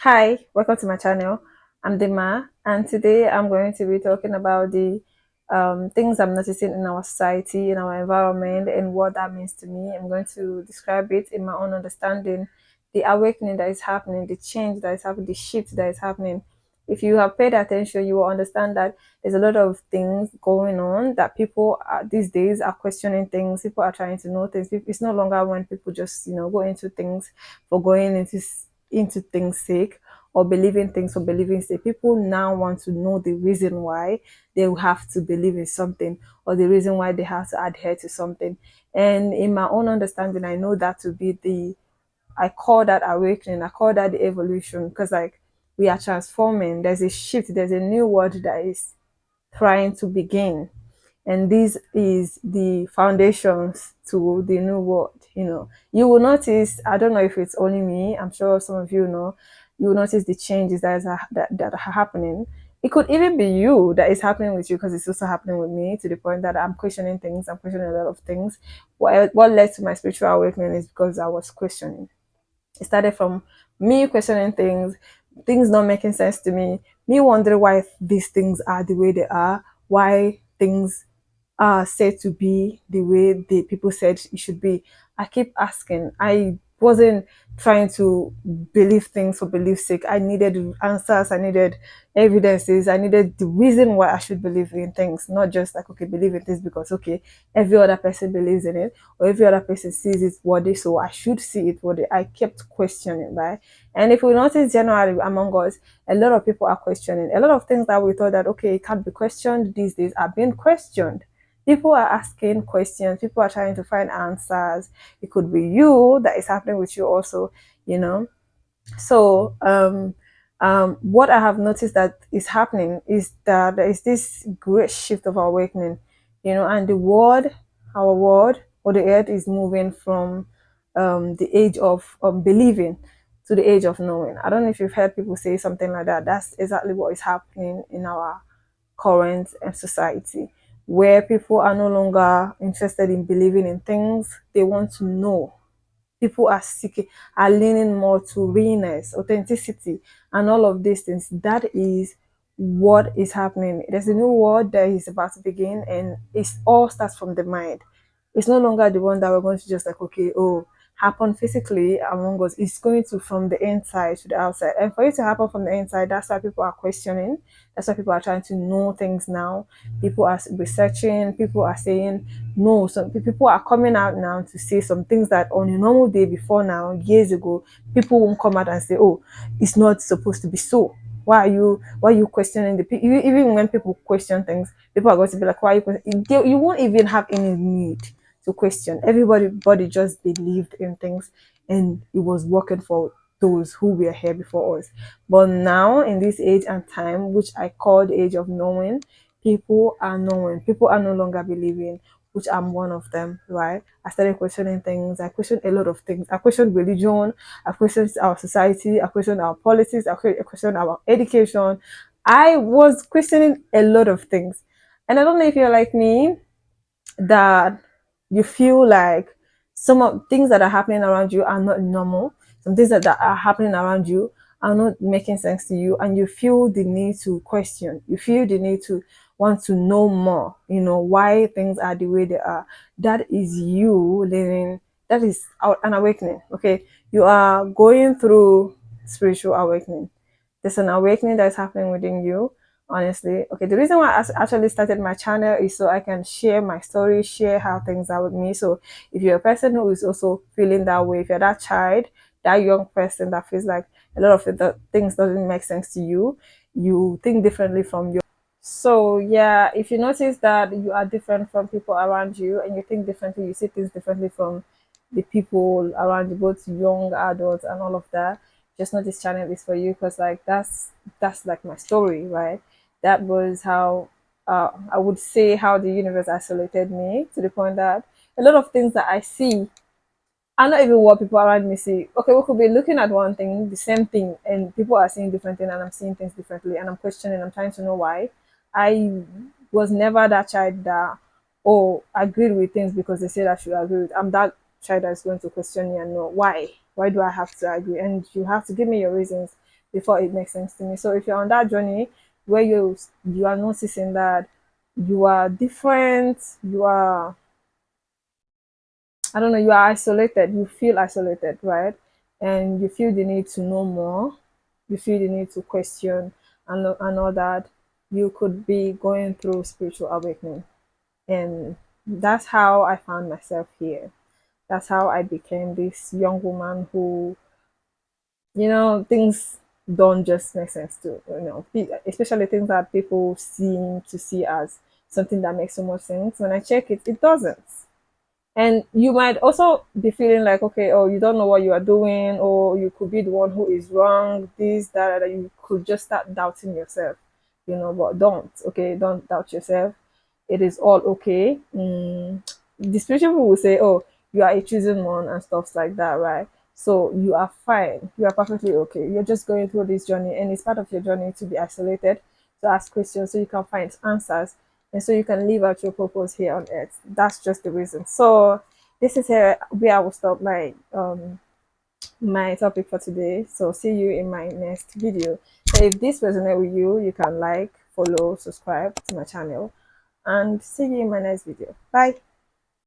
Hi, welcome to my channel. I'm Dima, and today I'm going to be talking about the things I'm noticing in our society, in our environment, and what that means to me. I'm going to describe it in my own understanding, the awakening that is happening, the change that is happening, the shift that is happening. If you have paid attention, you will understand that there's a lot of things going on that people these days are questioning things. People are trying to know things. It's no longer when people just go into things for going into things sake or believing things for believing sake. People now want to know the reason why they have to believe in something or the reason why they have to adhere to something. And in my own understanding, I know that to be I call that awakening, I call that the evolution because like we are transforming, there's a shift, there's a new world that is trying to begin, and this is the foundations to the new world. You will notice, I don't know if it's only me, I'm sure some of you know, you will notice the changes that are happening. It could even be you that is happening with you because it's also happening with me, to the point that I'm questioning things, I'm questioning a lot of things. What led to my spiritual awakening is because I was questioning. It started from me questioning things not making sense to me wondering why these things are the way they are, why things are said to be the way the people said it should be. I keep asking. I wasn't trying to believe things for belief's sake. I needed answers. I needed evidences. I needed the reason why I should believe in things, not just like, okay, believe in this because, okay, every other person believes in it or every other person sees it worthy, so I should see it worthy. I kept questioning, right? And if we notice generally among us, a lot of people are questioning. A lot of things that we thought that, okay, it can't be questioned these days are being questioned. People are asking questions, people are trying to find answers. It could be you that is happening with you also, you know. So what I have noticed that is happening is that there is this great shift of awakening, and our world or the earth is moving from the age of believing to the age of knowing. I don't know if you've heard people say something like that. That's exactly what is happening in our current society, where people are no longer interested in believing in things. They want to know. People are seeking, are leaning more to realness, authenticity, and all of these things. That is what is happening. There's a new world that is about to begin, and it all starts from the mind. It's no longer the one that we're going to just like, okay, oh, happen physically among us. It's going to from the inside to the outside. And for it to happen from the inside, that's why people are questioning. That's why people are trying to know things now. People are researching. People are saying no. Some people are coming out now to say some things that on a normal day before now, years ago, people won't come out and say, oh, it's not supposed to be so. Why are you questioning even when people question things, people are going to be like, why are you questioning? You won't even have any need to question. Everybody just believed in things, and it was working for those who were here before us. But now, in this age and time, which I call the age of knowing, people are knowing. People are no longer believing, which I'm one of them, right? I started questioning things. I questioned a lot of things. I questioned religion. I questioned our society. I questioned our politics. I questioned our education. I was questioning a lot of things. And I don't know if you're like me, that you feel like some of things that are happening around you are not normal. Some things that are happening around you are not making sense to you, and you feel the need to question. You feel the need to want to know more, why things are the way they are. That is you living, that is an awakening. Okay. You are going through spiritual awakening. There's an awakening that is happening within you, honestly. Okay, the reason why I actually started my channel is so I can share my story, share how things are with me. So if you're a person who is also feeling that way, if you're that child, that young person that feels like a lot of the things doesn't make sense to you, you think differently from your. So yeah, if you notice that you are different from people around you and you think differently, you see things differently from the people around you, both young adults and all of that, just know this channel is for you, because like that's like my story, right? That was how I would say how the universe isolated me, to the point that a lot of things that I see are not even what people around me see. Okay, we could be looking at one thing, the same thing, and people are seeing different things, and I'm seeing things differently, and I'm questioning, I'm trying to know why. I was never that child that, oh, agreed with things because they said I should agree with. I'm that child that's going to question me and know why. Why do I have to agree? And you have to give me your reasons before it makes sense to me. So if you're on that journey where you are noticing that you are different, you are, I don't know, you are isolated, you feel isolated, right? And you feel the need to know more, you feel the need to question and all that, you could be going through spiritual awakening. And that's how I found myself here. That's how I became this young woman who, things don't just make sense to, especially things that people seem to see as something that makes so much sense. When I check it, it doesn't. And you might also be feeling like, okay, oh, you don't know what you are doing, or you could be the one who is wrong, this, that, you could just start doubting yourself, but don't, okay, don't doubt yourself. It is all okay. The spiritual people will say, oh, you are a chosen one and stuff like that, right? So you are fine. You are perfectly okay. You're just going through this journey, and it's part of your journey to be isolated, to ask questions so you can find answers, and so you can live out your purpose here on earth. That's just the reason. So this is where I will stop my topic for today. So see you in my next video. So if this resonates with you, you can like, follow, subscribe to my channel, and see you in my next video. Bye.